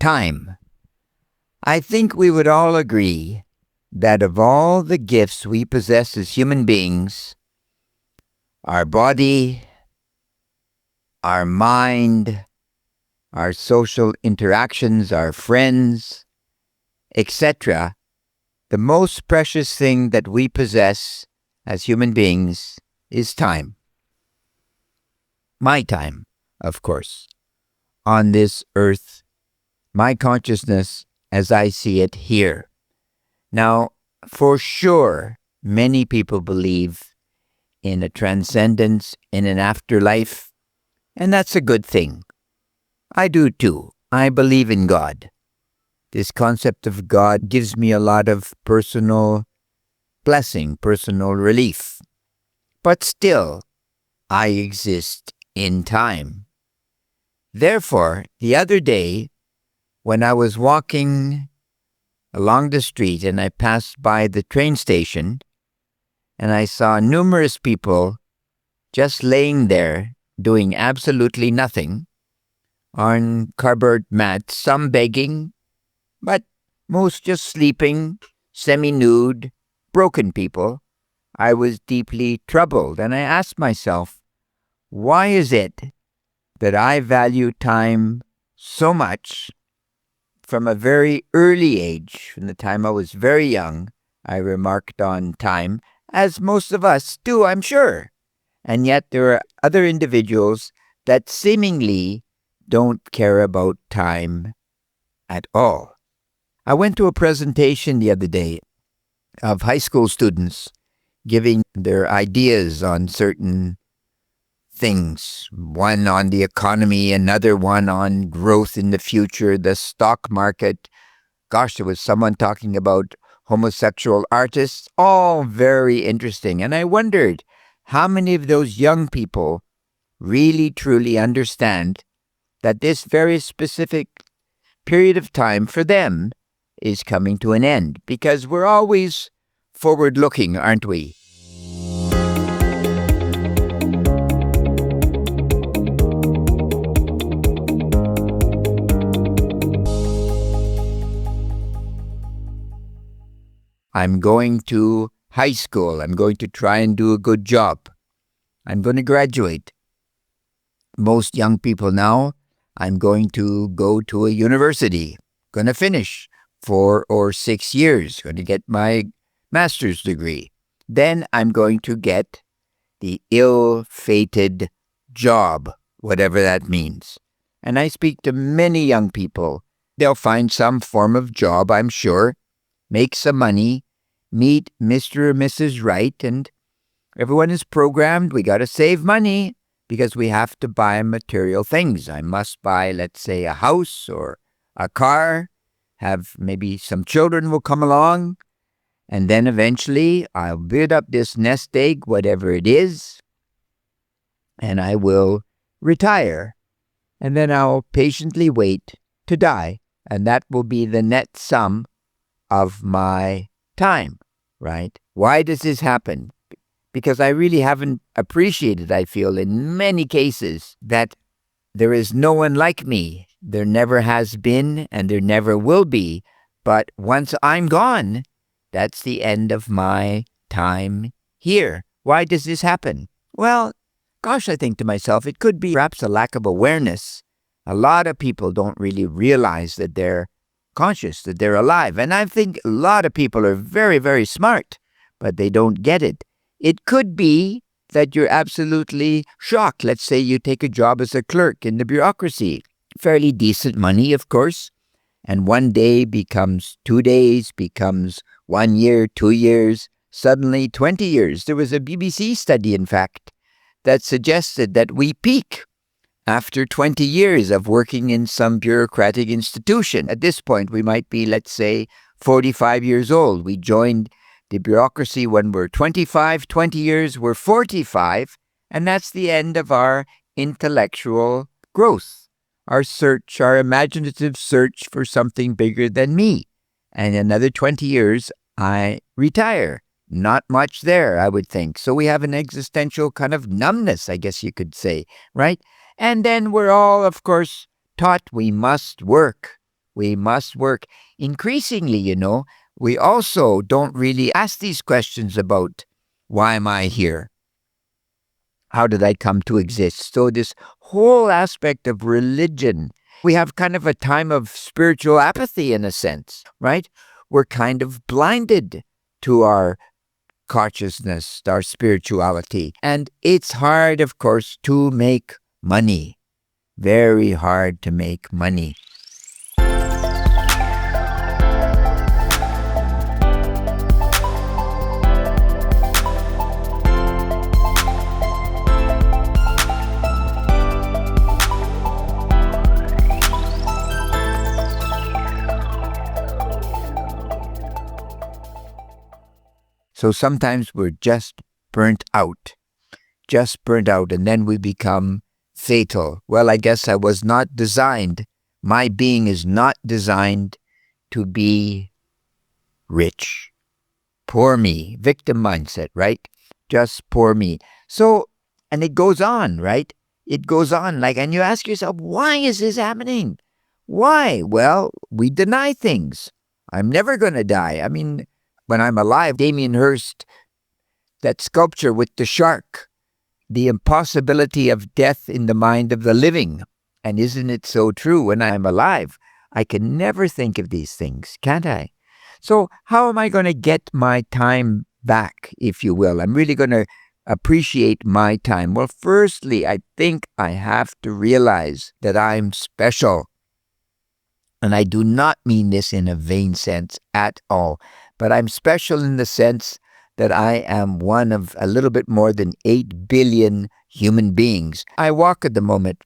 time. I think we would all agree that of all the gifts we possess as human beings, our body, our mind, our social interactions, our friends, etc., the most precious thing that we possess as human beings is time. My time, of course, on this earth, my consciousness as I see it here. Now, for sure, many people believe in a transcendence, in an afterlife, and that's a good thing. I do too. I believe in God. This concept of God gives me a lot of personal blessing, personal relief. But still, I exist in time. Therefore, the other day, when I was walking along the street and I passed by the train station, and I saw numerous people just laying there doing absolutely nothing on cardboard mats, some begging, but most just sleeping, semi-nude, broken people, I was deeply troubled, and I asked myself, why is it that I value time so much? From a very early age, from the time I was very young, I remarked on time, as most of us do, I'm sure. And yet there are other individuals that seemingly don't care about time at all. I went to a presentation the other day of high school students giving their ideas on certain things. One on the economy, another one on growth in the future, the stock market. Gosh, there was someone talking about homosexual artists, all very interesting. And I wondered how many of those young people really truly understand that this very specific period of time for them is coming to an end, because we're always forward-looking, aren't we? I'm going to high school. I'm going to try and do a good job. I'm going to graduate. Most young people now, I'm going to go to a university. Going to finish 4 or 6 years. Going to get my master's degree. Then I'm going to get the ill-fated job, whatever that means. And I speak to many young people. They'll find some form of job, I'm sure, make some money, meet Mr. or Mrs. Right, and everyone is programmed. We got to save money because we have to buy material things. I must buy, let's say, a house or a car, have maybe some children will come along, and then eventually I'll build up this nest egg, whatever it is, and I will retire. And then I'll patiently wait to die, and that will be the net sum of my time, right? Why does this happen? Because I really haven't appreciated, I feel, in many cases, that there is no one like me. There never has been, and there never will be. But once I'm gone, that's the end of my time here. Why does this happen? Well, gosh, I think to myself, it could be perhaps a lack of awareness. A lot of people don't really realize that they're conscious, that they're alive. And I think a lot of people are very, very smart, but they don't get it. It could be that you're absolutely shocked. Let's say you take a job as a clerk in the bureaucracy. Fairly decent money, of course. And one day becomes 2 days, becomes 1 year, 2 years, suddenly 20 years. There was a BBC study, in fact, that suggested that we peak after 20 years of working in some bureaucratic institution. At this point, we might be, let's say, 45 years old. We joined the bureaucracy when we're 25, 20 years, we're 45, and that's the end of our intellectual growth, our search, our imaginative search for something bigger than me. And another 20 years, I retire. Not much there, I would think. So we have an existential kind of numbness, I guess you could say, right? And then we're all, of course, taught we must work. We must work. Increasingly, we also don't really ask these questions about why am I here? How did I come to exist? So this whole aspect of religion, we have kind of a time of spiritual apathy in a sense, right? We're kind of blinded to our consciousness, our spirituality. And it's hard, of course, to make money. Very hard to make money. So sometimes we're just burnt out, and then we become fatal. Well, I guess I was not designed. My being is not designed to be rich. Poor me, victim mindset, right? Just poor me. So, and it goes on, right? It goes on and you ask yourself, why is this happening? Why? Well, we deny things. I'm never going to die. I mean, when I'm alive, Damien Hirst, that sculpture with the shark, the impossibility of death in the mind of the living. And isn't it so true? When I'm alive, I can never think of these things, can't I? So how am I going to get my time back, if you will? I'm really going to appreciate my time. Well, firstly, I think I have to realize that I'm special. And I do not mean this in a vain sense at all, but I'm special in the sense that I am one of a little bit more than 8 billion human beings. I walk at the moment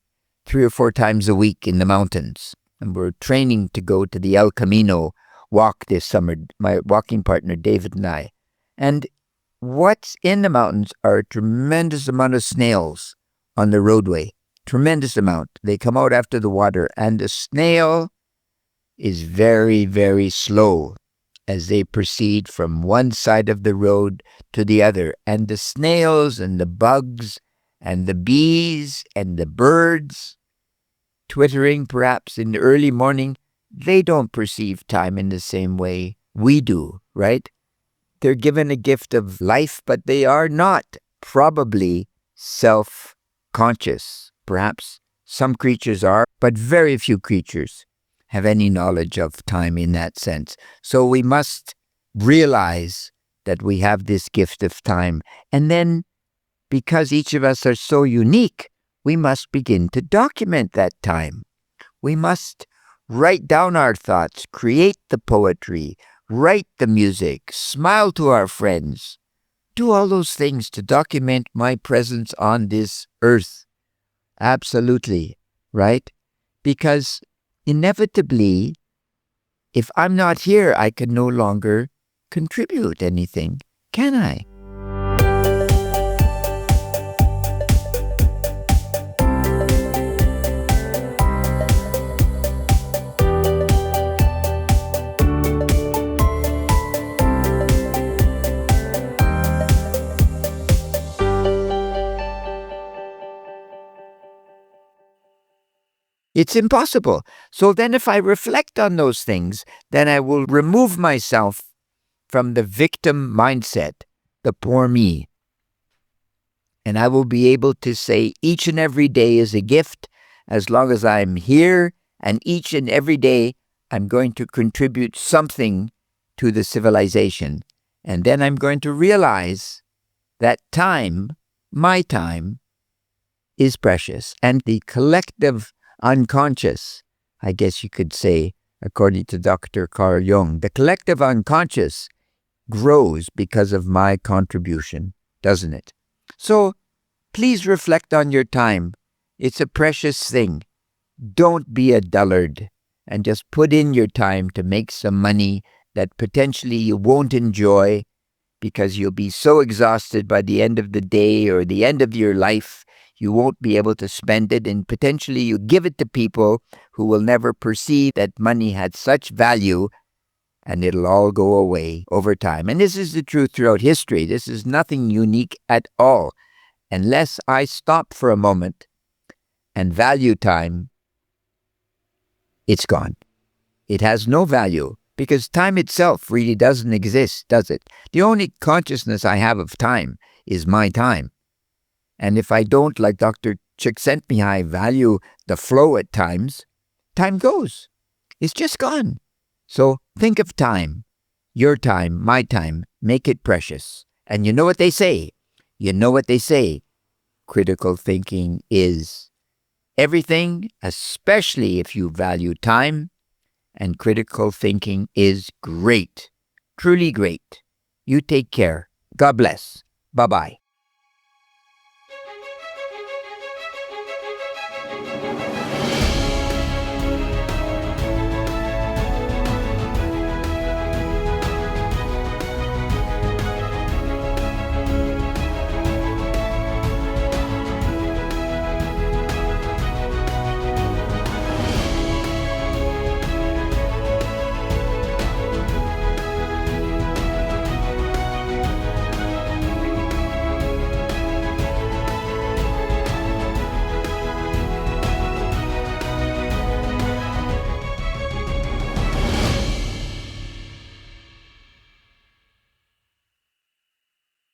3 or 4 times a week in the mountains, and we're training to go to the El Camino walk this summer, my walking partner David and I. And what's in the mountains are a tremendous amount of snails on the roadway. Tremendous amount. They come out after the water, and the snail is very, very slow as they proceed from one side of the road to the other. And the snails and the bugs and the bees and the birds twittering perhaps in the early morning, they don't perceive time in the same way we do, right? They're given a gift of life, but they are not probably self-conscious. Perhaps some creatures are, but very few creatures have any knowledge of time in that sense. So we must realize that we have this gift of time. And then, because each of us are so unique, we must begin to document that time. We must write down our thoughts, create the poetry, write the music, smile to our friends, do all those things to document my presence on this earth. Absolutely, right? Because inevitably, if I'm not here, I can no longer contribute anything, can I? It's impossible. So then if I reflect on those things, then I will remove myself from the victim mindset, the poor me. And I will be able to say each and every day is a gift as long as I'm here, and each and every day I'm going to contribute something to the civilization. And then I'm going to realize that time, my time, is precious. And the collective unconscious, I guess you could say, according to Dr. Carl Jung, the collective unconscious grows because of my contribution, doesn't it? So please reflect on your time. It's a precious thing. Don't be a dullard and just put in your time to make some money that potentially you won't enjoy because you'll be so exhausted by the end of the day or the end of your life. You won't be able to spend it, and potentially you give it to people who will never perceive that money had such value, and it'll all go away over time. And this is the truth throughout history. This is nothing unique at all. Unless I stop for a moment and value time, it's gone. it has no value because time itself really doesn't exist, does it? The only consciousness I have of time is my time. And if I don't, like Dr. Csikszentmihalyi, value the flow at times, time goes. It's just gone. So think of time, your time, my time, make it precious. And you know what they say? Critical thinking is everything, especially if you value time, and critical thinking is great, truly great. You take care. God bless. Bye-bye.